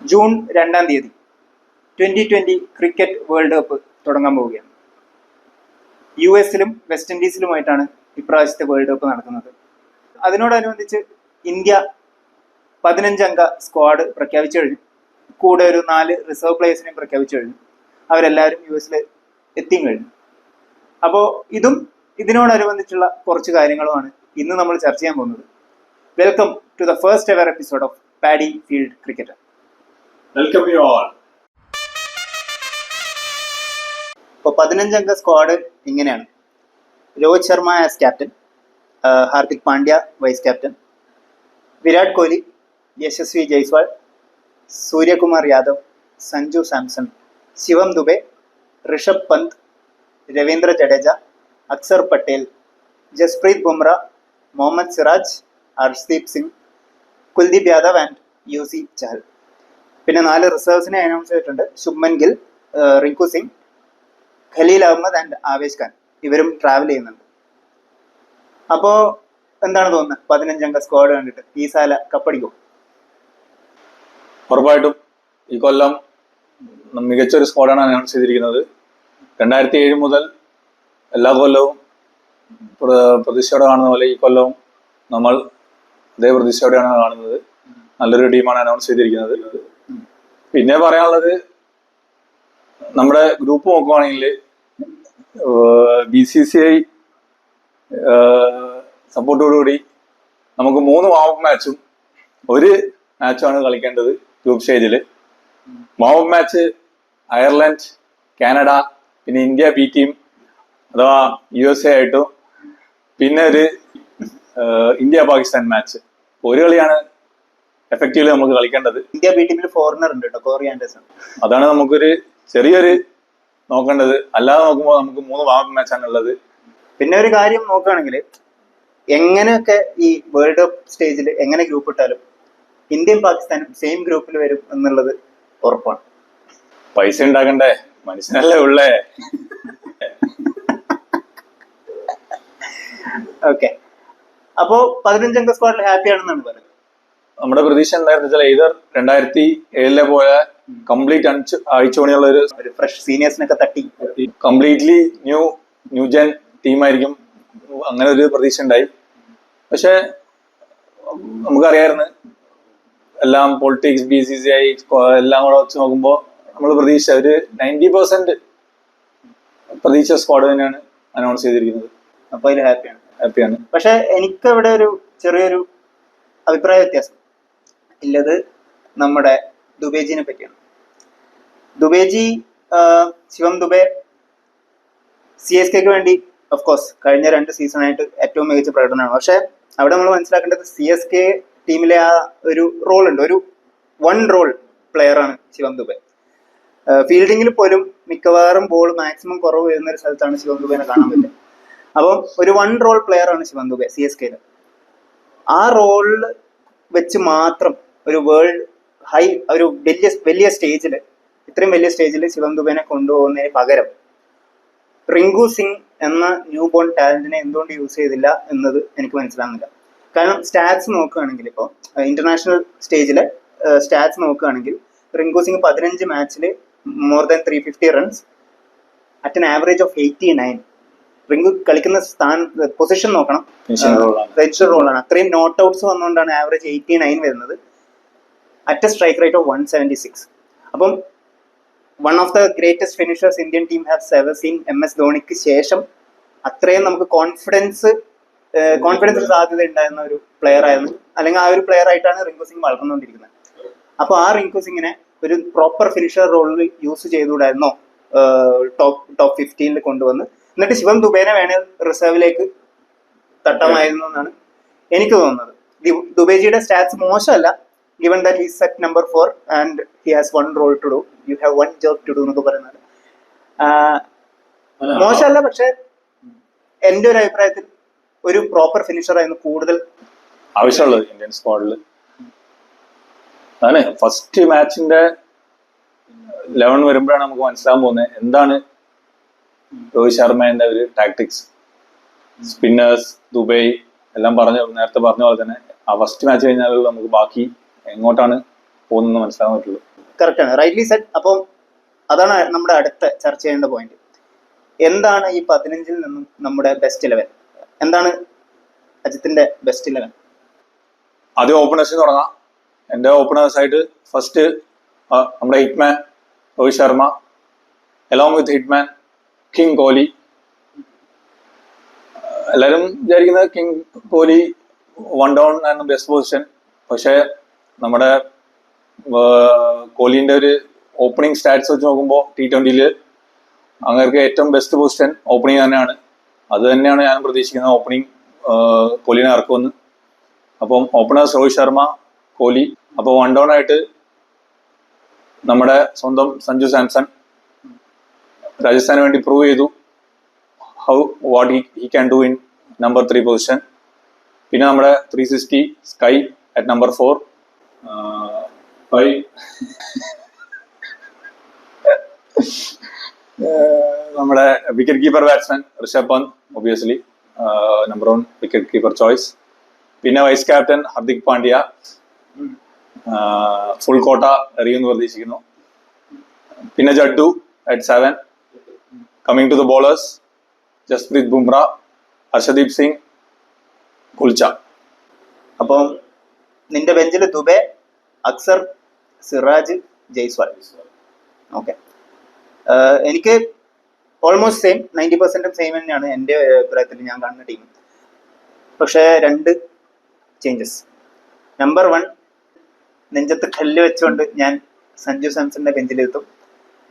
June 2-ാം തീയതി 2020 cricket world cup തുടങ്ങാൻ പോവുകയാണ്. US-ലും വെസ്റ്റ് ഇൻഡീസിലുമായിട്ടാണ് ഇപ്രാവശ്യത്തെ വേൾഡ് കപ്പ് നടക്കുന്നത്. അതിനോടനുബന്ധിച്ച് ഇന്ത്യ 15 അംഗ സ്ക്വാഡ് പ്രഖ്യാപിച്ചു കഴിഞ്ഞു. കൂടെ ഒരു 4 റിസർവ് പ്ലേയേഴ്സിനെയും പ്രഖ്യാപിച്ചു കഴിഞ്ഞു. അവരെല്ലാവരും US-ൽ എത്തിയും കഴിഞ്ഞു. അപ്പോൾ ഇതിനോടനുബന്ധിച്ചുള്ള കുറച്ച് കാര്യങ്ങളുമാണ് ഇന്ന് നമ്മൾ ചർച്ച ചെയ്യാൻ പോകുന്നത്. Welcome to the first ever episode of paddy field cricket. Welcome you all. ഇപ്പോൾ 15 അംഗ സ്ക്വാഡ് ഇങ്ങനെയാണ്: Rohit Sharma as captain, Hardik Pandya vice captain, Virat Kohli, Yashasvi Jaiswal, Suryakumar Yadav, Sanju Samson, Shivam Dube, Rishabh Pant, Ravindra Jadeja, Axar Patel, Jasprit Bumrah, Mohammed Siraj, Harshdeep Singh, Kuldeep Yadav and Yuzi Chahal. പിന്നെ 4 റിസർവ്സിനെ അനൗൺസ് ചെയ്തിട്ടുണ്ട്: ശുഭ്മൻ ഗിൽ, റിങ്കു സിംഗ്, ഖലീൽ അഹമ്മദ് ആൻഡ് ആവേശ് ഖാൻ. ഇവരും ട്രാവൽ ചെയ്യുന്നുണ്ട്. അപ്പോൾ എന്താണ് തോന്നുന്നത് 15 അംഗ സ്ക്വാഡ് കണ്ടിട്ട്? ഈ സാല കപ്പടിക്കും? ഉറപ്പായിട്ടും ഈ കൊല്ലം മികച്ചൊരു സ്ക്വാഡാണ് അനൗൺസ് ചെയ്തിരിക്കുന്നത്. 2007 മുതൽ എല്ലാ കൊല്ലവും പ്രതീക്ഷയോടെ കാണുന്ന പോലെ ഈ കൊല്ലവും നമ്മൾ അതേ പ്രതീക്ഷയോടെയാണ് കാണുന്നത്. നല്ലൊരു ടീമാണ് അനൗൺസ് ചെയ്തിരിക്കുന്നത്. പിന്നെ പറയാനുള്ളത്, നമ്മുടെ ഗ്രൂപ്പ് നോക്കുവാണെങ്കിൽ BCCI സപ്പോർട്ടോടുകൂടി നമുക്ക് 3 വാമപ്പ് മാച്ചും 1 മാച്ചുമാണ് കളിക്കേണ്ടത് ഗ്രൂപ്പ് സ്റ്റേജിൽ. വാമപ്പ് മാച്ച് അയർലൻഡ്, കാനഡ, പിന്നെ ഇന്ത്യ ബി ടീം അഥവാ USA ആയിട്ടും, പിന്നെ ഒരു ഇന്ത്യ പാകിസ്ഥാൻ മാച്ച്. 1 കളിയാണ് എഫക്റ്റീവ്ലി നമുക്ക് കളിക്കേണ്ടത്. ഇന്ത്യ ബി ടീമിൽ ഫോറിനർ ഉണ്ട് കേട്ടോ, കോറി ആൻഡേഴ്സൺ. അതാണ് നമുക്കൊരു ചെറിയൊരു നോക്കേണ്ടത്. അല്ലാതെ നോക്കുമ്പോൾ നമുക്ക് 3 വാമപ്പ് മാച്ചാണ് ഉള്ളത്. പിന്നെ ഒരു കാര്യം നോക്കുകയാണെങ്കിൽ, എങ്ങനെയൊക്കെ ഈ വേൾഡ് കപ്പ് സ്റ്റേജിൽ എങ്ങനെ ഗ്രൂപ്പ് ഇട്ടാലും ഇന്ത്യയും പാകിസ്ഥാനും സെയിം ഗ്രൂപ്പിൽ വരും എന്നുള്ളത് ഉറപ്പാണ്. പൈസ ഉണ്ടാക്കണ്ടേ, മനുഷ്യനല്ലേ ഉള്ളേ. ഓക്കെ, അപ്പോ 15 അംഗ സ്ക്വാഡിൽ ഹാപ്പി ആണെന്നാണ് പറയുന്നത്. നമ്മുടെ പ്രതീക്ഷ എന്തായിരുന്നു വെച്ചാൽ 2007 പോലെ കംപ്ലീറ്റ് അഴിച്ചുപണിയുള്ള ഒരു ഫ്രഷ് സീനിയേഴ്സിനൊക്കെ തട്ടി കംപ്ലീറ്റ്ലി ന്യൂ ജെൻ ടീമായിരിക്കും, അങ്ങനെ ഒരു പ്രതീക്ഷ ഉണ്ടായി. പക്ഷെ നമുക്കറിയായിരുന്നു എല്ലാം പൊളിറ്റിക്സ്, BCCI എല്ലാം കൂടെ വെച്ച് നോക്കുമ്പോൾ നമ്മൾ പ്രതീക്ഷ ഒരു 90% പ്രതീക്ഷ സ്ക്വാഡ് തന്നെയാണ് അനൗൺസ് ചെയ്തിരിക്കുന്നത്. അപ്പൊ അതിൽ ഹാപ്പിയാണ്. പക്ഷെ എനിക്ക് ഇവിടെ ഒരു ചെറിയൊരു അഭിപ്രായ വ്യത്യാസം ഉള്ളത് നമ്മുടെ ദുബേജിനെ പറ്റിയാണ്. ദുബേജി, ശിവം ദുബെ CSKക്ക് വേണ്ടി ഓഫ് കോഴ്സ് കഴിഞ്ഞ 2 സീസണായിട്ട് ഏറ്റവും മികച്ച പ്രകടനമാണ്. പക്ഷെ അവിടെ നമ്മൾ മനസ്സിലാക്കേണ്ടത് CSK ടീമിലെ ആ ഒരു റോൾ ഉണ്ട്, ഒരു 1 റോൾ പ്ലെയർ ആണ് ശിവം ദുബെ. ഫീൽഡിങ്ങിൽ പോലും മിക്കവാറും ബോൾ മാക്സിമം കുറവ് വരുന്ന ഒരു സ്ഥലത്താണ് ശിവം ദുബെനെ കാണാൻ പറ്റുക. അപ്പം ഒരു 1 റോൾ പ്ലെയർ ആണ് ശിവം ദുബെ CSKയിൽ. ആ റോളിൽ വെച്ച് മാത്രം ഒരു വേൾഡ് ഹൈ, ഒരു വലിയ സ്റ്റേജിൽ, ഇത്രയും വലിയ സ്റ്റേജിൽ ശിവം ദുബെനെ കൊണ്ടുപോകുന്നതിന് പകരം റിങ്കു സിംഗ് എന്ന ന്യൂ ബോൺ ടാലന്റിനെ എന്തുകൊണ്ട് യൂസ് ചെയ്തില്ല എന്നത് എനിക്ക് മനസ്സിലാകുന്നില്ല. കാരണം സ്റ്റാറ്റ്സ് നോക്കുകയാണെങ്കിൽ, ഇപ്പോൾ ഇന്റർനാഷണൽ സ്റ്റേജിലെ സ്റ്റാറ്റ്സ് നോക്കുകയാണെങ്കിൽ റിങ്കു സിംഗ് 15 മാച്ചിൽ more than 350 runs at an average of 89. Rinku കളിക്കുന്ന പൊസിഷൻ നോക്കണം, ഫിനിഷർ റോളാണ്. അത്രയും നോട്ട് ഔട്ട്സ് വന്നുകൊണ്ടാണ് ആവറേജ് 89 വരുന്നത് at A strike rate of 176. അപ്പം one of the greatest finishers Indian team have ever seen, MS ധോണിക്ക് ശേഷം അത്രയും നമുക്ക് കോൺഫിഡൻസ് സാധ്യത ഉണ്ടായിരുന്ന ഒരു പ്ലെയർ ആയിരുന്നു, അല്ലെങ്കിൽ ആ ഒരു പ്ലെയർ ആയിട്ടാണ് റിങ്കു സിംഗ് വളർന്നുകൊണ്ടിരിക്കുന്നത്. അപ്പോൾ ആ റിങ്കു സിംഗിനെ ഒരു പ്രോപ്പർ ഫിനിഷർ റോളിൽ യൂസ് ചെയ്തുകൂടായിരുന്നോ ടോപ്പ് 15 കൊണ്ടുവന്ന്? എന്നിട്ട് ശിവം ദുബേനെ വേണേൽ റിസർവിലേക്ക് തട്ടമായിരുന്നു എന്നാണ് എനിക്ക് തോന്നുന്നത്. ദുബേജിയുടെ സ്റ്റാറ്റ്സ് മോശമല്ല, given that he is set number 4 and he has 1 role to do, you have 1 job to do എന്നൊക്കെ പറയുന്നത് മോശമല്ല. പക്ഷെ എൻ്റെ ഒരു അഭിപ്രായത്തിൽ ഒരു പ്രോപ്പർ ഫിനിഷർ ആയിരുന്നു കൂടുതൽ ആവശ്യമുള്ളത് ഇന്ത്യൻ സ്ക്വാഡിൽ. അതാണ് ഫസ്റ്റ് മാച്ചിന്റെ 11 വരുമ്പോഴാണ് നമുക്ക് മനസ്സിലാകാൻ പോകുന്നത് എന്താണ് രോഹിത് ശർമ്മേന്റെ ഒരു ടാക്ടിക്സ്. സ്പിന്നേഴ്സ്, ദുബൈ എല്ലാം നേരത്തെ പറഞ്ഞ പോലെ തന്നെ ആ ഫസ്റ്റ് മാച്ച് കഴിഞ്ഞാൽ നമുക്ക് ബാക്കി എങ്ങോട്ടാണ് പോകുന്നത് മനസ്സിലാക്കാൻ പറ്റുള്ളൂ. കറക്റ്റാണ്, റൈറ്റ്ലി സെറ്റ്. അപ്പം അതാണ് നമ്മുടെ അടുത്ത ചർച്ച ചെയ്യേണ്ട പോയിന്റ്. എന്താണ് ഈ 15 നിന്നും നമ്മുടെ ബെസ്റ്റ് 11? എന്താണ് അജിത്തിന്റെ ബെസ്റ്റ് 11? ആദ്യം ഓപ്പണേഴ്സിൽ തുടങ്ങാം. എൻ്റെ ഓപ്പണേഴ്സ് ആയിട്ട് ഫസ്റ്റ് നമ്മുടെ Hitman Rohit Sharma, along with Hitman king Kohli. എല്ലാവരും വിചാരിക്കുന്നത് കിങ് കോഹ്ലി 1 ഡൗൺ ആണ് ബെസ്റ്റ് പൊസിഷൻ. പക്ഷേ നമ്മുടെ കോഹ്ലിന്റെ ഒരു ഓപ്പണിംഗ് സ്റ്റാറ്റ്സ് വെച്ച് നോക്കുമ്പോൾ T20 അങ്ങനെ ഏറ്റവും ബെസ്റ്റ് പൊസിഷൻ ഓപ്പണിംഗ് തന്നെയാണ്. അത് തന്നെയാണ് ഞാൻ പ്രതീക്ഷിക്കുന്നത്, ഓപ്പണിംഗ് കോഹ്ലിനെ ഇറക്കുമെന്ന്. അപ്പം ഓപ്പണേഴ്സ് രോഹിത് ശർമ്മ, കോഹ്ലി. അപ്പോൾ 1 ഡൗൺ ആയിട്ട് നമ്മുടെ സ്വന്തം സഞ്ജു സാംസൺ രാജസ്ഥാന് വേണ്ടി പ്രൂവ് ചെയ്തു what he can do in number 3 position. പിന്നെ നമ്മുടെ 360 സ്കൈ അറ്റ് നമ്പർ 4. നമ്മുടെ wicket keeper batsman Rishabh Pant, obviously number 1 wicket keeper choice. പിന്നെ vice captain Hardik Pandya, full quota എറിയുമെന്ന് പ്രതീക്ഷിക്കുന്നു. പിന്നെ Jaddu at 7. Coming to the bowlers, Jasprit Bumrah, Harshdeep Singh, Kulcha. അപ്പം നിന്റെ ബെഞ്ചിൽ ദുബെ, അക്സർ, സിറാജ്, ജയ്സ്വാൾ. ഓക്കെ, എനിക്ക് ഓൾമോസ്റ്റ് സെയിം, 90% സെയിം തന്നെയാണ് എൻ്റെ അഭിപ്രായത്തിൽ ഞാൻ കാണുന്ന ടീം. പക്ഷേ 2 ചേഞ്ചസ്. നമ്പർ 1, നെഞ്ചത്ത് കല്ല് വെച്ചുകൊണ്ട് ഞാൻ സഞ്ജു സാംസന്റെ ബെഞ്ചിലെത്തും.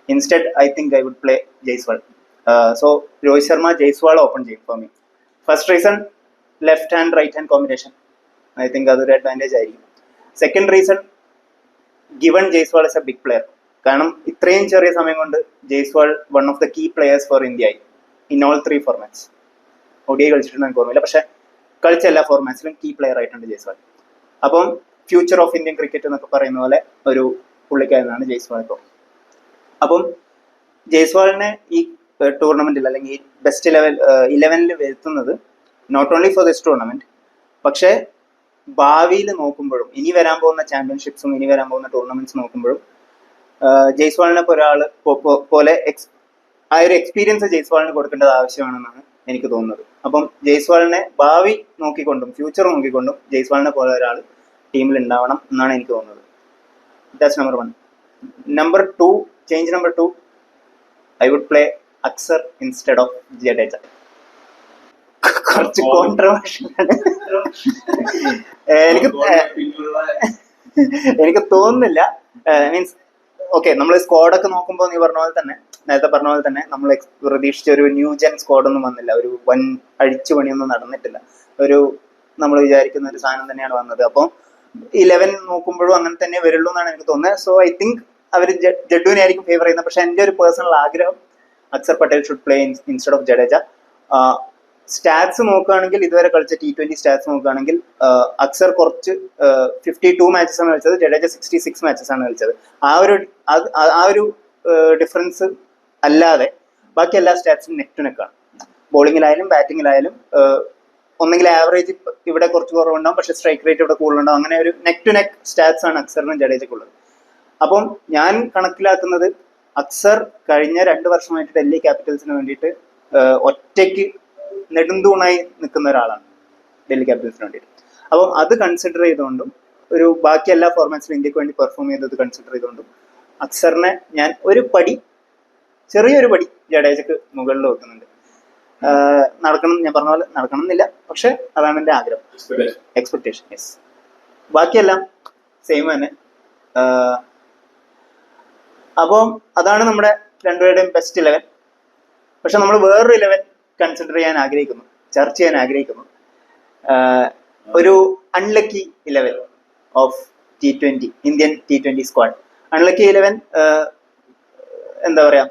Instead I think I would play Jaiswal. So Rohit Sharma, Jaiswal open ചെയ്യും for me. First reason, left hand right hand combination. I think അതൊരു അഡ്വാൻറ്റേജ് ആയിരിക്കും. Second reason, given Jaiswal is a big player. കാരണം ഇത്രയും ചെറിയ സമയം കൊണ്ട് Jaiswal one of the key players for India ആയി in all 3 formats. ODI കളിച്ചിട്ടുണ്ട് എനിക്ക് ഓർമ്മയില്ല, പക്ഷെ കളിച്ച എല്ലാ ഫോർമാറ്റ്സിലും കീ പ്ലെയർ ആയിട്ടുണ്ട് ജയ്സ്വാൾ. അപ്പം ഫ്യൂച്ചർ ഓഫ് ഇന്ത്യൻ ക്രിക്കറ്റ് എന്നൊക്കെ പറയുന്ന പോലെ ഒരു പുള്ളിക്കാരനാണ് ജയ്സ്വാൾ ഇപ്പോൾ. അപ്പം ജയ്സ്വാളിനെ ഈ ടൂർണമെന്റിൽ അല്ലെങ്കിൽ ബെസ്റ്റ് 11 വരുത്തുന്നത് not only for this tournament, പക്ഷേ ഭാവിയിൽ നോക്കുമ്പോഴും ഇനി വരാൻ പോകുന്ന ചാമ്പ്യൻഷിപ്സും ഇനി വരാൻ പോകുന്ന ടൂർണമെന്റ്സ് നോക്കുമ്പോഴും ജയ്സ്വാളിനെ പോലെ ആ ഒരു എക്സ്പീരിയൻസ് ജയ്സ്വാളിന് കൊടുക്കേണ്ടത് ആവശ്യമാണെന്നാണ് എനിക്ക് തോന്നുന്നത്. അപ്പം ജയ്സ്വാളിനെ ഭാവി നോക്കിക്കൊണ്ടും ഫ്യൂച്ചർ നോക്കിക്കൊണ്ടും ജയ്സ്വാളിനെ പോലെ ഒരാൾ ടീമിൽ ഉണ്ടാവണം എന്നാണ് എനിക്ക് തോന്നുന്നത്. That's number 1. Number 2, change number 2, I would play Axar instead of Jadeja. കുറച്ച് കോൺട്രവേഴ്ഷ്യൽ ആണ്. എനിക്ക് തോന്നുന്നില്ല. മീൻസ് ഓക്കെ, നമ്മൾ സ്ക്വാഡൊക്കെ നോക്കുമ്പോൾ നീ പറഞ്ഞ പോലെ തന്നെ, നേരത്തെ പറഞ്ഞ പോലെ തന്നെ, നമ്മൾ പ്രതീക്ഷിച്ച ഒരു ന്യൂജൻ സ്ക്വാഡൊന്നും വന്നില്ല. ഒരു വൻ അഴിച്ചുപണിയൊന്നും നടന്നിട്ടില്ല. ഒരു നമ്മൾ വിചാരിക്കുന്ന ഒരു സാധനം തന്നെയാണ് വന്നത്. അപ്പോൾ 11 നോക്കുമ്പോഴും അങ്ങനെ തന്നെ വരുള്ളൂ എന്നാണ് എനിക്ക് തോന്നുന്നത്. സോ ഐ തിങ്ക് അവർ ജഡ്ഡുവിനെ ആയിരിക്കും ഫേവർ ചെയ്യുന്നത്. പക്ഷെ എൻ്റെ ഒരു പേഴ്സണൽ ആഗ്രഹം Axar Patel should play instead of Jadeja. Stats നോക്കുകയാണെങ്കിൽ, ഇതുവരെ കളിച്ച T20 സ്റ്റാറ്റ്സ് നോക്കുകയാണെങ്കിൽ അക്സർ കുറച്ച് 52 മാച്ചസ് ആണ് കളിച്ചത്, ജഡേജ 66 മാച്ചസ് ആണ് കളിച്ചത്. ആ ഒരു ഡിഫറൻസ് അല്ലാതെ ബാക്കി എല്ലാ സ്റ്റാറ്റ്സും നെക്ക് ടു നെക്കാണ്. ബോളിങ്ങിലായാലും ബാറ്റിങ്ങിലായാലും ഒന്നെങ്കിൽ ആവറേജ് ഇവിടെ കുറച്ച് കുറവുണ്ടാവും, പക്ഷെ സ്ട്രൈക്ക് റേറ്റ് ഇവിടെ കൂടുതലുണ്ടാവും. അങ്ങനെ ഒരു നെക്ക് ടു നെക്ക് സ്റ്റാറ്റ്സ് ആണ് അക്സറിനും ജഡേജയ്ക്കുള്ളത്. അപ്പം ഞാൻ കണക്കിലാക്കുന്നത് അക്സർ കഴിഞ്ഞ 2 വർഷമായിട്ട് ഡൽഹി ക്യാപിറ്റൽസിന് വേണ്ടിയിട്ട് ഒറ്റയ്ക്ക് നെടുന്തൂണായി നിൽക്കുന്ന ഒരാളാണ് ഡൽഹി ക്യാപിറ്റൽസിന് വേണ്ടിയിട്ട്. അപ്പം അത് കൺസിഡർ ചെയ്തുകൊണ്ടും ഒരു ബാക്കി എല്ലാ ഫോർമാറ്റ്സിലും ഇന്ത്യക്ക് വേണ്ടി പെർഫോം ചെയ്തത് കൺസിഡർ ചെയ്തുകൊണ്ടും അക്സറിനെ ഞാൻ ചെറിയൊരു പടി ജഡേജക്ക് മുകളിൽ വെക്കുന്നുണ്ട്. നടക്കണം, ഞാൻ പറഞ്ഞ പോലെ നടക്കണം എന്നില്ല, പക്ഷെ അതാണ് എൻ്റെ ആഗ്രഹം, എക്സ്പെക്ടേഷൻ. യെസ്, ബാക്കിയെല്ലാം സെയിം തന്നെ. അപ്പം അതാണ് നമ്മുടെ രണ്ടുപേരുടെയും ബെസ്റ്റ് 11. പക്ഷെ നമ്മൾ വേറൊരു 11 കൺസിഡർ ചെയ്യാൻ ആഗ്രഹിക്കുന്നു, ചർച്ച ചെയ്യാൻ ആഗ്രഹിക്കുന്നു. ഒരു unlucky 11 of T20, Indian T20 squad. Unlucky 11 എന്താ പറയാ,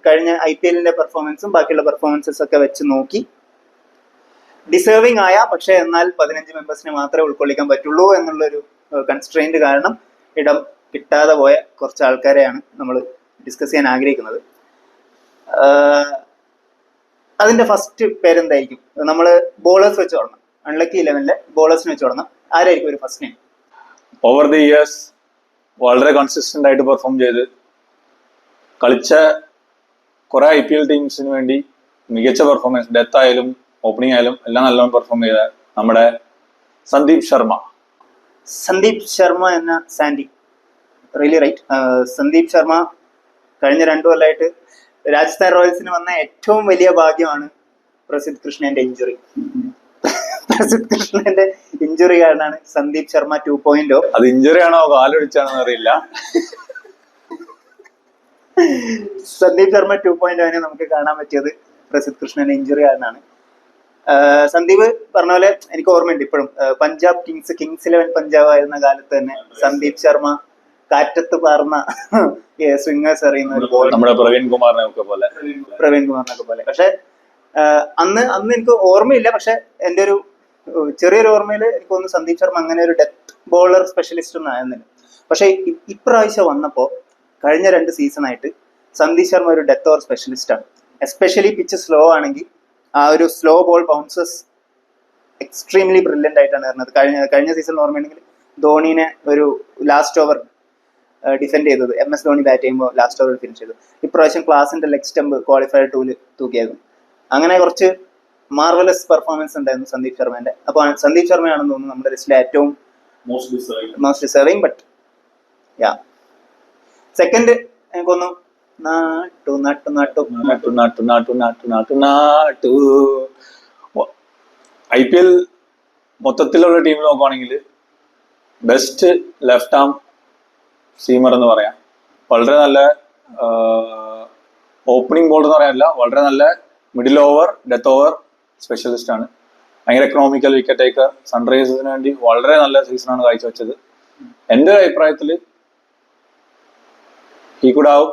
കഴിഞ്ഞ IPL-ന്റെ പെർഫോമൻസും ബാക്കിയുള്ള പെർഫോമൻസസ് ഒക്കെ വെച്ച് നോക്കി ഡിസേർവിംഗ് ആയ, പക്ഷെ എന്നാൽ 15 മെമ്പേഴ്സിനെ മാത്രമേ ഉൾക്കൊള്ളിക്കാൻ പറ്റുള്ളൂ എന്നുള്ളൊരു കൺസ്ട്രെയിന്റ് കാരണം ഇടം കിട്ടാതെ പോയ കുറച്ച് ആൾക്കാരെയാണ് നമ്മൾ ഡിസ്കസ് ചെയ്യാൻ ആഗ്രഹിക്കുന്നത്. അതിന്റെ ഫസ്റ്റ് പേരെന്തായിരിക്കും? നമ്മൾ ബോളേഴ്സ് വെച്ച് തുടങ്ങാം. അൺലക്കി 11-ലെ ബോളേഴ്സിന് വെച്ച് തുടങ്ങാം. ആരായിരിക്കും ഒരു first name? Over the years വളരെ കൺസിസ്റ്റന്റ് ആയിട്ട് പെർഫോം ചെയ്ത് കളിച്ച കുറെ IPL ടീംസിന് വേണ്ടി മികച്ച പെർഫോമൻസ്, ഡെത്ത് ആയാലും ഓപ്പണിംഗ് ആയാലും എല്ലാം നല്ലോണം പെർഫോം ചെയ്ത നമ്മുടെ സന്ദീപ് ശർമ്മ എന്ന Sandy, really right. Sandeep Sharma കഴിഞ്ഞ 2 കൊല്ലമായിട്ട് രാജസ്ഥാൻ റോയൽസിന് വന്ന ഏറ്റവും വലിയ ഭാഗ്യമാണ് പ്രസിദ്ധ് കൃഷ്ണന്റെ ഇഞ്ചുറി. പ്രസിദ്ധ് കൃഷ്ണന്റെ ഇഞ്ചുറി കാരണമാണ് സന്ദീപ് ശർമ്മ 2.0. അത് ഇഞ്ചുറി ആണോ കാലൊടിച്ചാണെന്ന് അറിയില്ല. സന്ദീപ് ശർമ്മ 2.0 നമുക്ക് കാണാൻ പറ്റിയത് പ്രസിദ്ധ് കൃഷ്ണന്റെ ഇഞ്ചുറി കാരണമാണ്. സന്ദീപ് പറഞ്ഞ പോലെ എനിക്ക് ഓർമ്മയുണ്ട് ഇപ്പോഴും, പഞ്ചാബ് കിങ്സ് 11 പഞ്ചാബ് ആയിരുന്ന കാലത്ത് തന്നെ സന്ദീപ് ശർമ്മ കാറ്റത്ത് പാർന്ന സ്വിംഗേഴ്സ് എറിയുന്ന ഒരു ബോൾ, നമ്മുടെ പ്രവീൺ കുമാറിനൊക്കെ പോലെ. പക്ഷെ അന്ന് എനിക്ക് ഓർമ്മയില്ല. പക്ഷെ എൻ്റെ ഒരു ചെറിയൊരു ഓർമ്മയിൽ എനിക്ക് തോന്നുന്നു സന്ദീപ് ശർമ്മ അങ്ങനെ ഒരു ഡെത്ത് ബോളർ സ്പെഷ്യലിസ്റ്റ് ഒന്നും ആയിരുന്നില്ല. പക്ഷെ ഇപ്രാവശ്യം വന്നപ്പോ കഴിഞ്ഞ 2 സീസണായിട്ട് സന്ദീപ് ശർമ്മ ഒരു ഡെത്ത് ഓവർ സ്പെഷ്യലിസ്റ്റ് ആണ്. എസ്പെഷ്യലി പിച്ച് സ്ലോ ആണെങ്കിൽ ആ ഒരു slow ball bounces extremely brilliant ആയിട്ടാണ് വരുന്നത്. കഴിഞ്ഞ സീസണിൽ ഓർമ്മയുണ്ടെങ്കിൽ ധോണിനെ ഒരു ലാസ്റ്റ് ഓവർ ഡിഫെൻഡ് ചെയ്തത്, MS ധോണി ബാറ്റ് ചെയ്യുമ്പോൾ ലാസ്റ്റ് ഓവർ ഫിനിഷ് ചെയ്തു. ഇപ്രാവശ്യം ക്ലാസിന്റെ ലെഗ് സ്റ്റംപ് ക്വാളിഫയർ 2 തൂക്കിയായിരുന്നു. അങ്ങനെ കുറച്ച് മാർവലസ് പെർഫോമൻസ് ഉണ്ടായിരുന്നു സന്ദീപ് ശർമ്മന്റെ. അപ്പോൾ സന്ദീപ് ശർമ്മയാണെന്ന് തോന്നുന്നു നമ്മുടെ ലിസ്റ്റിലെ ഏറ്റവും most deserving. But yeah, second എനിക്കൊന്നു IPL മൊത്തത്തിലുള്ള ടീം നോക്കുവാണെങ്കിൽ ബെസ്റ്റ് ലെഫ്റ്റ് ആം സീമർ എന്ന് പറയാം. വളരെ നല്ല ഓപ്പണിംഗ് ബോളർ എന്ന് പറയാനില്ല, വളരെ നല്ല middle over, death over specialist ആണ്. ഭയങ്കര എക്കണോമിക്കൽ വിക്കറ്റ് ടേക്കർ. സൺറൈസേഴ്സിന് വേണ്ടി വളരെ നല്ല സീസണാണ് കാഴ്ചവെച്ചത്. എൻ്റെ ഒരു അഭിപ്രായത്തിൽ he could have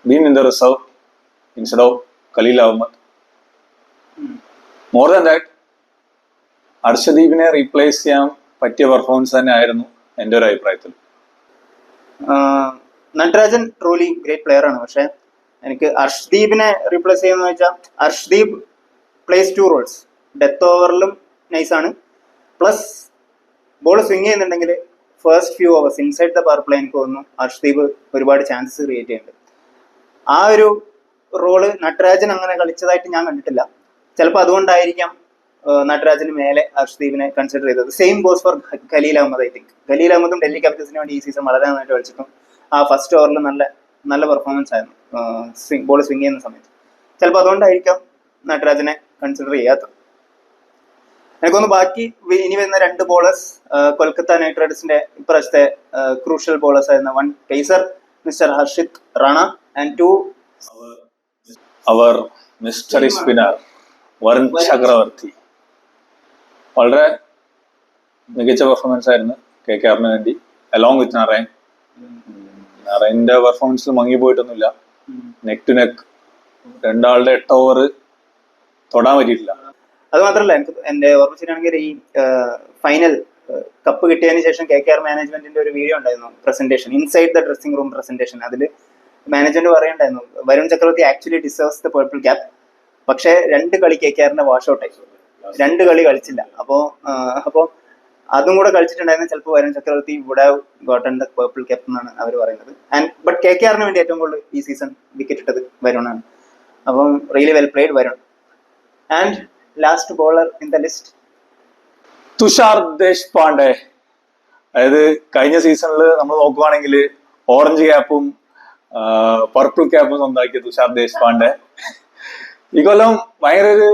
been in the reserve instead of Khalil Ahmed. More than that, അർഷദീപിനെ റീപ്ലേസ് ചെയ്യാൻ പറ്റിയ പെർഫോമൻസ് തന്നെ ആയിരുന്നു എൻ്റെ ഒരു അഭിപ്രായത്തിൽ. നട്രാജൻ ട്രൂലി ഗ്രേറ്റ് പ്ലെയർ ആണ്. പക്ഷെ എനിക്ക് അർഷ്ദീപിനെ റീപ്ലേസ് ചെയ്യുന്ന വെച്ചാൽ അർഷ്ദീപ് പ്ലേസ് 2 റോൾസ്. ഡെത്ത് ഓവറിലും നൈസാണ്, പ്ലസ് ബോൾ സ്വിങ് ചെയ്യുന്നുണ്ടെങ്കിൽ first few overs inside the power play എനിക്ക് തോന്നുന്നു അർഷ്ദീപ് ഒരുപാട് ചാൻസസ് ക്രിയേറ്റ് ചെയ്യുന്നുണ്ട്. ആ ഒരു റോള് നട്രാജൻ അങ്ങനെ കളിച്ചതായിട്ട് ഞാൻ കണ്ടിട്ടില്ല. ചിലപ്പോൾ അതുകൊണ്ടായിരിക്കാം നട്രാജന് മേലെ അർഷ്ദീപിനെ കൺസിഡർ ചെയ്തത്. Same goes for Khaleel Ahmed. I think Khaleel അഹമ്മദും ഡൽഹി ക്യാപിറ്റൽസിന് വേണ്ടി ഈ സീസൺ വളരെ നന്നായിട്ട് കളിച്ചിട്ടും ആ ഫസ്റ്റ് ഓവറിൽ നല്ല പെർഫോമൻസ് ആയിരുന്നു ബോൾ സ്വിങ് ചെയ്യുന്ന സമയത്ത്. ചിലപ്പോൾ അതുകൊണ്ടായിരിക്കാം നട്രാജനെ കൺസിഡർ ചെയ്യാത്തത്. എനിക്കൊന്ന് ബാക്കി ഇനി വരുന്ന 2 ബോളേഴ്സ് കൊൽക്കത്ത നൈറ്റ് റൈഡേഴ്സിന്റെ ഇപ്രാവശ്യത്തെ ക്രൂഷ്യൽ ബോളേഴ്സ് ആയിരുന്ന 1 pacer mister Harshit Rana and 2 our mystery spinner Varun Chakravarthy. വളരെ മികച്ച പെർഫോമൻസ് ആയിരുന്നു KKRന് വേണ്ടി, അലോങ് വിത്ത് നറൈൻ. നറൈൻ്റെ പെർഫോമൻസ് മങ്ങിപ്പോയിട്ടൊന്നുമില്ല. നെക്ക് ടു നെക്ക് രണ്ടാളുടെ 8 ഓവർ തൊടാൻ പറ്റിയിട്ടില്ല. അത് മാത്രമല്ല, എനിക്ക് എൻ്റെ ഓർമ്മ ശരിയാണെങ്കിൽ ഈ ഫൈനൽ കപ്പ് കിട്ടിയതിന് ശേഷം KKR മാനേജ്മെന്റിന്റെ ഒരു വീഡിയോ ഉണ്ടായിരുന്നു, presentation, inside the dressing room presentation. അതിൽ management പറയുണ്ടായിരുന്നു Varun Chakravarthy actually deserves the purple cap. പക്ഷെ 2 കളി KKRന്റെ വാഷ് ഔട്ട് ആയി, 2 കളി കളിച്ചില്ല. അപ്പോൾ അതും കൂടെ കളിച്ചിട്ടുണ്ടായിരുന്നു, ചിലപ്പോൾ Varun Chakravarthy would have gotten the purple cap എന്നാണ് അവർ പറയുന്നത്. ബട്ട് KKRന് വേണ്ടി ഏറ്റവും കൂടുതൽ ഈ സീസൺ വിക്കറ്റ് ഇട്ടത് വരുണാണ്. അപ്പം really well played Varun. And last bowler in the list Tushar Deshpande. അതായത് കഴിഞ്ഞ സീസണിൽ നമ്മൾ നോക്കുവാണെങ്കിൽ ഓറഞ്ച് ക്യാപ്പും പർപ്പിൾ ക്യാപ്പും സ്വന്തമാക്കിയ തുഷാർ ദേശ്പാണ്ഡെ ഈ കൊല്ലം ഭയങ്കര ഒരു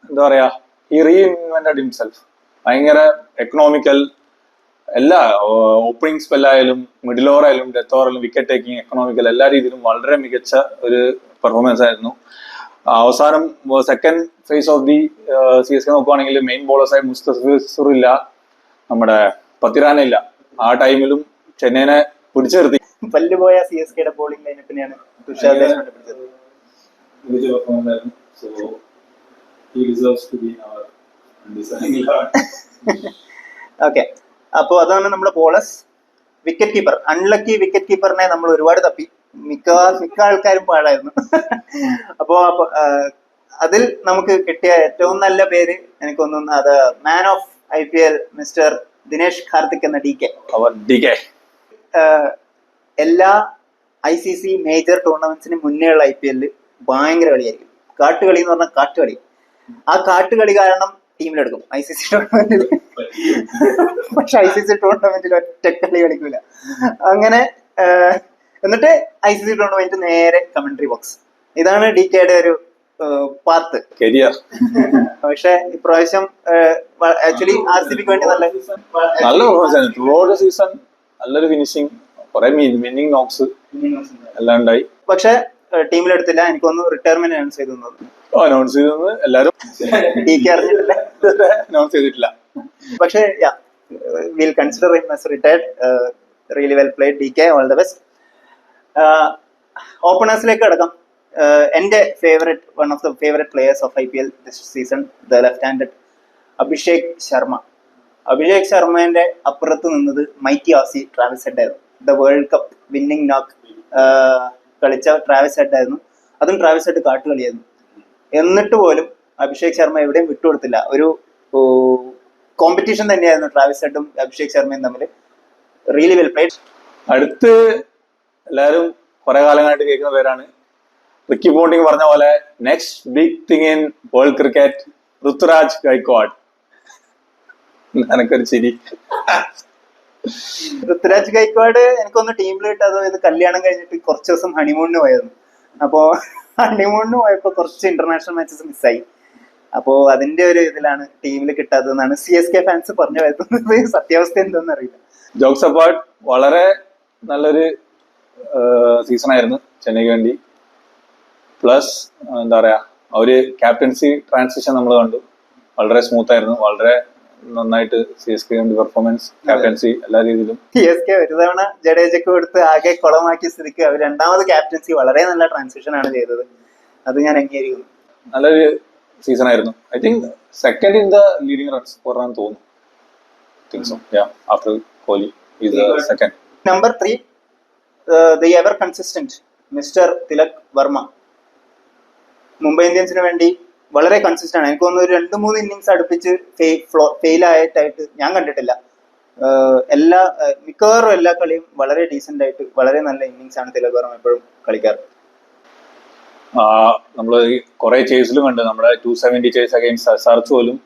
എന്താ പറയാ, ഈ റീഇൻവെന്റഡ് ഹിംസെൽഫ്. ഭയങ്കര എക്കണോമിക്കൽ, എല്ലാ ഓപ്പണിംഗ് സ്പെല്ലായാലും മിഡിൽ ഓവർ ആയാലും ഡെത്ത് ഓവർ ആയാലും വിക്കറ്റ് ടേക്കിംഗ്, എക്കണോമിക്കൽ എല്ലാ രീതിയിലും വളരെ മികച്ച ഒരു പെർഫോമൻസ് ആയിരുന്നു. അവസാനം second phase of the CSK നോക്കുവാണെങ്കിൽ മെയിൻ ബോളേഴ്സായി മുസ്തഫിസുർ ഇല്ല, നമ്മുടെ പത്തിരാന ഇല്ല. ആ ടൈമിലും ചെന്നൈനെ പിടിച്ചു നിർത്തി. പല്ലുപോയ CSKയുടെ ബോളിംഗ് ലൈനപ്പിനെയാണ് തുഷാർ ദേശ്പാണ്ഡെ പിടിച്ചത്. ഓക്കെ, അപ്പോൾ അതാണ് നമ്മുടെ bowlers. Wicket keeper, unlucky wicket കീപ്പറിനെ നമ്മൾ ഒരുപാട് തപ്പി, മിക്ക ആൾക്കാരും പാഴായിരുന്നു. അപ്പോ അതിൽ നമുക്ക് കിട്ടിയ ഏറ്റവും നല്ല പേര് എനിക്ക് തോന്നുന്നു അത് man of IPL mister Dinesh Karthik എന്ന DK. അവർ DK. എല്ലാ ICC മേജർ ടൂർണമെന്റ്സിന് മുന്നേ ഉള്ള IPL ഭയങ്കര കളിയായിരിക്കും. കാട്ടുകളി എന്ന് പറഞ്ഞാൽ കാട്ടുകളി. ആ കാട്ടുകളി കാരണം ടീമിലെടുക്കും ICC ടൂർണമെന്റിൽ. പക്ഷെ ICC ടൂർണമെന്റിൽ ഒറ്റ കളി കളിക്കൂല. അങ്ങനെ എന്നിട്ട് ICC ടൂർണമെന്റ് നേരെ കമന്ററി ബോക്സ്. ഇതാണ് DKയുടെ ഒരു പാത്ത് കരിയർ. പക്ഷെ ഇപ്രാവശ്യം ആക്ച്വലി RCBക്ക് വേണ്ടി നല്ല പെർഫോമൻസ് ആയിരുന്നു. ത്രൂ ഔട്ട് ദ സീസൺ നല്ലൊരു ഫിനിഷിംഗ്, കുറെ വിന്നിംഗ് നോക്സ് എല്ലാം ഉണ്ടായി. പക്ഷെ ടീമിലെടുത്തില്ല. എനിക്കൊന്ന് റിട്ടയർമെന്റ് അനൗൺസ് ചെയ്തു അനൗൺസ് ചെയ്തെന്ന് എല്ലാരും DK അറിഞ്ഞിട്ടില്ല, അനൗൺസ് ചെയ്തിട്ടില്ല. പക്ഷെ will consider him as retired. Really well played DK, all the best. ഓപ്പണേഴ്സിലേക്ക് കിടക്കാം. എന്റെ favourite, one of the favourite players of IPL this season, the left handed Abhishek Sharma. Abhishek ശർമ്മേന്റെ അപ്പുറത്ത് നിന്നത് മൈറ്റി ആസി ട്രാവിസ് ഹെഡ് ആയിരുന്നു. The world cup winning knock കളിച്ച Travis Head ആയിരുന്നു. അതും ട്രാവിസ് ഹെഡ് കാട്ടുകളിയായിരുന്നു. എന്നിട്ട് പോലും അഭിഷേക് ശർമ്മ എവിടെയും വിട്ടുകൊടുത്തില്ല. ഒരു കോമ്പറ്റീഷൻ തന്നെയായിരുന്നു ട്രാവിസ് ഹെഡും അഭിഷേക് ശർമ്മയും തമ്മിൽ. Really well played. അടുത്ത് എല്ലാരും കുറെ കാലങ്ങളായിട്ട് കേൾക്കുന്ന പേരാണ് റിക്കി പോണ്ടിങ് പറഞ്ഞ പോലെ next big thing in world cricket, Ruturaj Gaikwad. എനക്കൊരു ചിരി. ഋതുരാജ് ഗൈക്വാഡ് എനിക്കൊന്ന് ടീമിലിട്ട് അതോ ഇത് കല്യാണം കഴിഞ്ഞിട്ട് കുറച്ച് ദിവസം ഹണിമൂണിന് പോയിരുന്നു. അപ്പോ ഹണിമൂണിന് പോയപ്പോ കുറച്ച് ഇന്റർനാഷണൽ മാച്ചസ് മിസ്സായി. അപ്പോ അതിന്റെ ഒരു ഇതിലാണ് ടീമിൽ കിട്ടാത്തതെന്നാണ് CSK ഫാൻസ് പറഞ്ഞു വരുന്നത്. സത്യാവസ്ഥ എന്താണെന്ന് അറിയില്ല. ജോക്സ് അപ്പാർട്ട്, വളരെ നല്ലൊരു സീസൺ ആയിരുന്നു ചെന്നൈക്ക് വേണ്ടി. പ്ലസ് എന്താ പറയാ, അവര് ക്യാപ്റ്റൻസി ട്രാൻസിഷൻ നമ്മൾ കണ്ടു, വളരെ സ്മൂത്ത് ആയിരുന്നു. വളരെ നന്നായിട്ട് CSK പെർഫോമൻസ്, ക്യാപ്റ്റൻസി എല്ലാ രീതിയിലും. CSK ഒരു തവണ ജഡേജക്ക് കൊടുത്ത് ആകെ കുളമാക്കിയ സ്ഥിതിക്ക് അവർ രണ്ടാമത് ക്യാപ്റ്റൻസി വളരെ നല്ല ട്രാൻസിഷൻ ആണ് ചെയ്തത്. അത് ഞാൻ അംഗീകരിക്കുന്നു. നല്ലൊരു സീസൺ ആയിരുന്നു. I think second in the leading runs സ്കോറാണെന്ന് തോന്നുന്നു. After Kohli is the second. Number 3, the ever consistent mister Tilak Varma. Mumbai ഇന്ത്യൻസിന് വേണ്ടി വളരെ കൺസിസ്റ്റന്റ് ആണ്. എനിക്ക് തോന്നുന്നു ഒരു 2-3 ഇന്നിങ്സ് അടുപ്പിച്ച് ഫെയിൽ ആയിട്ടായിട്ട് ഞാൻ കണ്ടിട്ടില്ല. മിക്കവാറും എല്ലാ കളിയും വളരെ ഡീസെന്റ് ആയിട്ട് വളരെ നല്ല ഇന്നിങ്സ് ആണ് തിലക് വർമ്മ എപ്പോഴും കളിക്കാറ്. നമ്മള് കുറെ ചേസിലും കണ്ട് നമ്മുടെ 270 ചേസ് അഗൈൻസ്റ്റ് SRH പോലും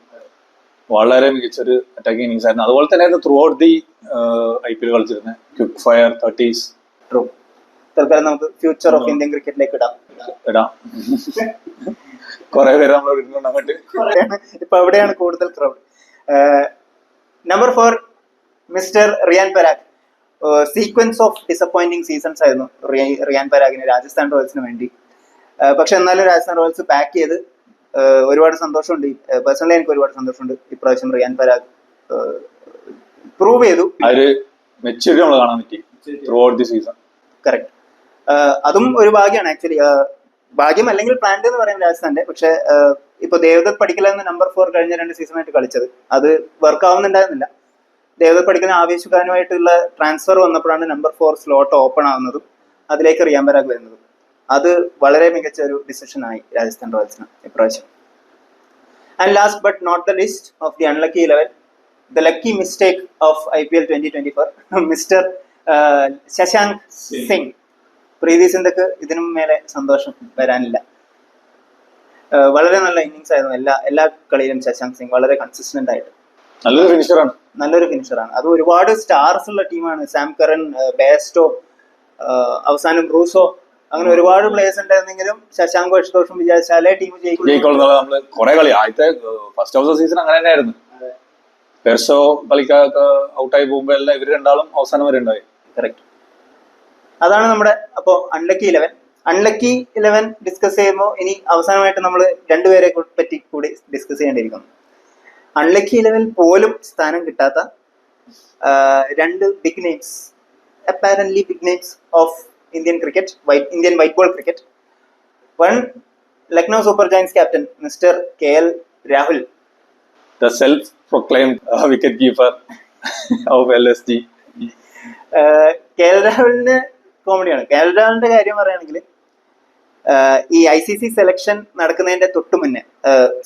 വളരെ മികച്ചൊരു അറ്റാക്കിംഗ് ഇന്നിങ്സ് ആയിരുന്നു. അതുപോലെ തന്നെ ത്രൂ ഔട്ട് ദി IPL കളിച്ചിരുന്നത് ക്വിക്ക് ഫയർ 30s. ട്രൂ. തൽക്കാലം നമുക്ക് ഫ്യൂച്ചർ ഓഫ് ഇന്ത്യൻ ക്രിക്കറ്റിലേക്ക് ഇടാം. കുറെ പേര് നമ്മൾ ഇടുന്നുണ്ട് അങ്ങോട്ട്. ഇപ്പൊ അവിടെയാണ് കൂടുതൽ crowd. Number 4, mister Riyan Parag. Sequence of disappointing seasons ആയിരുന്നു റിയാൻ പരാഗിന് രാജസ്ഥാൻ റോയൽസിന് വേണ്ടി. പക്ഷെ എന്നാലും രാജസ്ഥാൻ റോയൽസ് ബാക്ക് ചെയ്ത് ഒരുപാട് സന്തോഷമുണ്ട്. പേഴ്സണലി എനിക്ക് ഒരുപാട് സന്തോഷമുണ്ട്. ഇപ്രാവശ്യം റിയാൻ പരാഗ് പ്രൂവ് ചെയ്തു. മെച്ചൂരിറ്റി നമ്മൾ കാണാൻ പറ്റി through out the season. Correct. അതും ഒരു ഭാഗ്യമാണ് ആക്ച്വലി. ഭാഗ്യം അല്ലെങ്കിൽ പ്ലാന്റ് എന്ന് പറയാം രാജസ്ഥാന്റെ. പക്ഷെ ഇപ്പൊ ദേവദത്ത് പടിക്കൽ എന്ന നമ്പർ 4 കഴിഞ്ഞ 2 സീസണായിട്ട് കളിച്ചത് അത് വർക്ക് ആവുന്നുണ്ടായിരുന്നില്ല. ദേവദത്ത് പടിക്കലിന് ആവേശകാരമായിട്ടുള്ള ട്രാൻസ്ഫർ വന്നപ്പോഴാണ് നമ്പർ 4 സ്ലോട്ട് ഓപ്പൺ ആവുന്നതും അതിലേക്ക് റിയാൻ പരാഗ് വരുന്നതും. അത് വളരെ മികച്ച ഒരു ഡിസിഷൻ ആയി രാജസ്ഥാൻ റോയൽസിന് ഇപ്രാവശ്യം. And last but not the list of the unlucky 11, the lucky mistake of IPL 2024, mister Shashank Singh. Preity സിന്ധക്ക് ഇതിനും മേലെ സന്തോഷം വരാനില്ല. വളരെ നല്ല ഇന്നിങ്സ് ആയിരുന്നു എല്ലാ കളിയിലും ശശാങ്ക് സിംഗ് വളരെ കൺസിസ്റ്റന്റ് ആയിട്ട് നല്ലൊരു ഫിനിഷറാണ്. അത് ഒരുപാട് സ്റ്റാർസ് ഉള്ള ടീമാണ്. സാം കറൻ, ബേസ്റ്റോ, അവസാനം ബ്രൂസോ, അങ്ങനെ ഒരുപാട് പ്ലേയേഴ്സ് ഉണ്ടായിരുന്നെങ്കിലും ശശാങ്കോ അശുതോഷും വിചാരിച്ചാലേ ടീം ജയിക്കുള്ളൂ. നമ്മള് കുറെ കളി ആദ്യത്തെ ഫസ്റ്റ് ഓഫ് ദ സീസൺ അങ്ങനെ തന്നെയായിരുന്നു. പെർസോ കളിക്കാർക്ക് ഔട്ടായി പോകുമ്പോ എല്ലാം ഇവര് രണ്ടാളും അവസാനം വരെ ഉണ്ടായി. കറക്റ്റ്. അതാണ് നമ്മുടെ അപ്പോ അൺലക്കി 11 ഡിസ്കസ് ചെയ്യുമ്പോൾ ഇനി അവസാനമായിട്ട് നമ്മൾ രണ്ടുപേരെ പറ്റി കൂടി ഡിസ്കസ് ചെയ്യേണ്ടിയിരിക്കുന്നു. അൺലക്കി 11 പോലും സ്ഥാനം കിട്ടാത്ത 2 big names, apparently big names of Indian cricket, Indian white ball cricket. One, Lucknow Super Giants captain mister KL Rahul, the self-proclaimed wicket keeper of LSG. KL രാഹുലിന് കോമഡിയാണ്. KL രാഹുലിന്റെ കാര്യം പറയുകയാണെങ്കിൽ ഈ ICC സെലക്ഷൻ നടക്കുന്നതിന്റെ തൊട്ടു മുന്നേ,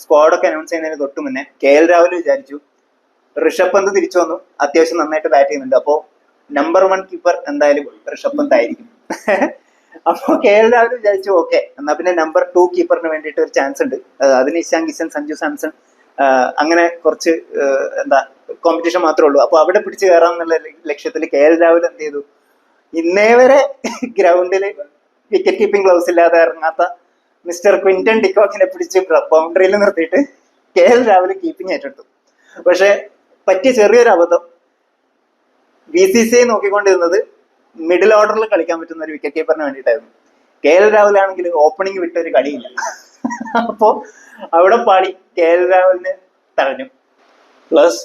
സ്ക്വാഡൊക്കെ അനൗൺസ് ചെയ്യുന്നതിന് തൊട്ടു മുന്നേ KL രാഹുൽ വിചാരിച്ചു ഋഷഭ് പന്ത് തിരിച്ചു വന്നു, അത്യാവശ്യം നന്നായിട്ട് ബാറ്റ് ചെയ്യുന്നുണ്ട്. അപ്പോൾ നമ്പർ 1 കീപ്പർ എന്തായാലും ഋഷഭ് പന്ത് ആയിരിക്കും. അപ്പോൾ KL രാഹുൽ വിചാരിച്ചു ഓക്കെ എന്നാ പിന്നെ നമ്പർ 2 കീപ്പറിന് വേണ്ടിയിട്ട് ഒരു ചാൻസ് ഉണ്ട്. അതിന് ഇഷാൻ കിഷൻ, സഞ്ജു സാംസൺ, അങ്ങനെ കുറച്ച് എന്താ കോമ്പറ്റീഷൻ മാത്രമേ ഉള്ളൂ. അപ്പൊ അവിടെ പിടിച്ചു കയറാം എന്നുള്ള ലക്ഷ്യത്തിൽ KL രാഹുൽ എന്ത് ചെയ്തു, ഇന്നേ വരെ ഗ്രൗണ്ടിൽ വിക്കറ്റ് കീപ്പിംഗ് ഗ്ലൗസ് ഇല്ലാതെ ഇറങ്ങാത്ത മിസ്റ്റർ ക്വിന്റൺ ഡിക്കോക്കിനെ പിടിച്ച് ബൗണ്ടറിയിൽ നിർത്തിയിട്ട് KL രാഹുൽ കീപ്പിംഗ് ഏറ്റെടുത്തു. പക്ഷെ പറ്റിയ ചെറിയൊരു അബദ്ധം, BCCI നോക്കിക്കൊണ്ടിരുന്നത് മിഡിൽ ഓർഡറിൽ കളിക്കാൻ പറ്റുന്ന ഒരു വിക്കറ്റ് കീപ്പറിന് വേണ്ടിയിട്ടായിരുന്നു. KL രാഹുൽ ആണെങ്കിൽ ഓപ്പണിംഗ് വിട്ട ഒരു കളിയില്ല. അപ്പോ അവിടെ പാടി KL രാഹുലിന് തടഞ്ഞു. പ്ലസ്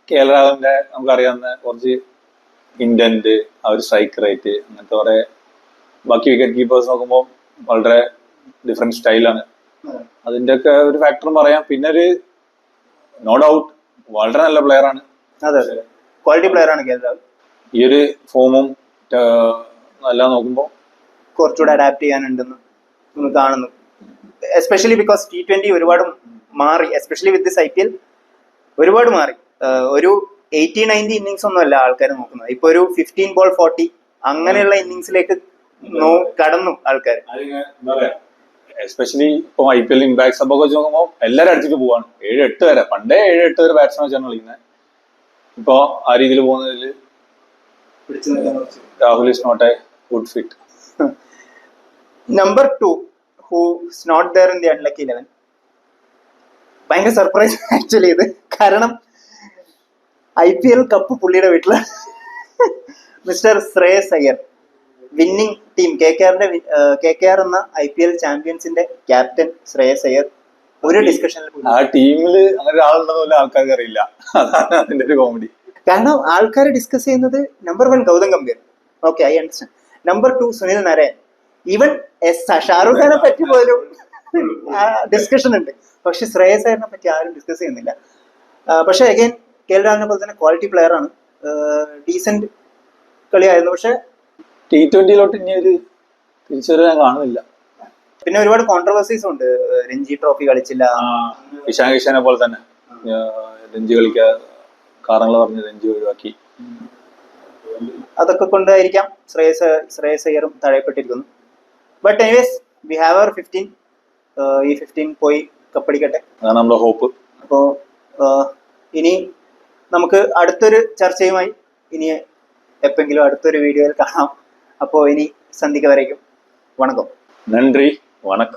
KL രാഹുലിന്റെ നമുക്കറിയാവുന്ന കുറച്ച് ഇന്റന്റ്, ആ ഒരു സ്ട്രൈക്ക് റേറ്റ്, അങ്ങനത്തെ കുറെ ബാക്കി വിക്കറ്റ് കീപ്പേഴ്സ് നോക്കുമ്പോൾ വളരെ ഡിഫറെന്റ് സ്റ്റൈലാണ്. അതിന്റെ ഒക്കെ ഒരു ഫാക്ടറും പറയാം. പിന്നെ ഒരു നോ ഡൗട്ട് വളരെ നല്ല പ്ലെയർ ആണ്. അതെ, ക്വാളിറ്റി പ്ലെയർ ആണ് KL രാഹുൽ. ഈ ഒരു ഫോമും എല്ലാം നോക്കുമ്പോൾ കുറച്ചുകൂടെ അഡാപ്റ്റ് ചെയ്യാനുണ്ടെന്ന് നമ്മൾ കാണുന്നു. എസ്പെഷ്യലി ബിക്കോസ് T20 ഒരുപാട് മാറി, എസ്പെഷ്യലി വിത്ത് ദിസ് IPL ഒരുപാട് മാറി. ഒരു 80-90 ഇന്നിങ്സ് ഒന്നും അല്ല ആൾക്കാർ നോക്കുന്നത്. ഇപ്പൊ ഒരു 15 ball 40 അങ്ങനെയുള്ള ഇന്നിങ്സിലേക്ക് കടന്നു ആൾക്കാർ. എസ്പെഷ്യലി ഇപ്പൊ IPL ഇമ്പാക്ട് സബ് ഒക്കെ വെച്ച് നോക്കുമ്പോൾ എല്ലാവരും അടിച്ചിട്ട് പോവാണ്. 7-8 വരെ, പണ്ടേ 7-8 വരെ ബാറ്റ്സ്മാൻ വെച്ചാണ് കളിക്കുന്നത്. ഇപ്പൊ ആ രീതിയിൽ പോകുന്നതിൽ Rahul is not a good fit. Number 2 who is not there in the unlucky 11. ഭയങ്കര സർപ്രൈസ് ആക്ച്വലി ഇത്. കാരണം IPL കപ്പ് പുള്ളിയുടെ വീട്ടിലാണ്. Mister Shreyas Iyer, winning team KKR എന്ന IPL ചാമ്പ്യൻസിന്റെ ക്യാപ്റ്റൻ ശ്രേയസ് അയ്യർ ഒരു ഡിസ്കഷനിൽ ആ ടീമില് അങ്ങനെ ഒരാളുണ്ടെന്ന് ആൾക്കാർക്ക് അറിയില്ല. അതാണ് അതിന്റെ ഒരു കോമഡി. കാരണം ആൾക്കാർ ഡിസ്കസ് ചെയ്യുന്നത് number 1 Gautam Gambhir, okay I understand. Number 2 Sunil Narine, even Shahrukh ഖാനെ പറ്റി പോലും ഡിസ്കഷൻ ഉണ്ട്. പക്ഷെ ശ്രേയസ് അയ്യറിനെ പറ്റി ആരും ഡിസ്കസ് ചെയ്യുന്നില്ല. പക്ഷെ അഗൈൻ KL രാഹുലിനെ പോലെ തന്നെ ക്വാളിറ്റി പ്ലെയർ ആണ്, ഡീസന്റ് കളിയായിരുന്നു. പക്ഷെ T20 ഇനി ഒരു തിരിച്ചുവരവ് ഞാൻ കാണുന്നില്ല. പിന്നെ ഒരുപാട് കോൺട്രവേഴ്സീസ് ഉണ്ട്. രഞ്ജി ട്രോഫി കളിച്ചില്ല, ഇഷാൻ കിഷനെ പോലെ തന്നെ രഞ്ജി കളിക്കാൻ കാരണങ്ങൾ പറഞ്ഞ് രഞ്ജി ഒഴിവാക്കി. അതൊക്കെ കൊണ്ടായിരിക്കാം ശ്രേയസ് അയ്യറും തഴയപ്പെട്ടിരിക്കുന്നു. But anyways we have our 15. ഈ 15 പോയി കപ്പടിക്കട്ടെ, അതാണ് നമ്മുടെ ഹോപ്പ്. അപ്പോൾ ഇനി നമുക്ക് അടുത്തൊരു ചർച്ചയുമായി ഇനി എപ്പെങ്കിലും അടുത്തൊരു വീഡിയോയിൽ കാണാം. അപ്പോൾ ഇനി സന്ധിക്ക് വരയ്ക്കും വണക്കം. നന്ദി, വണക്കം.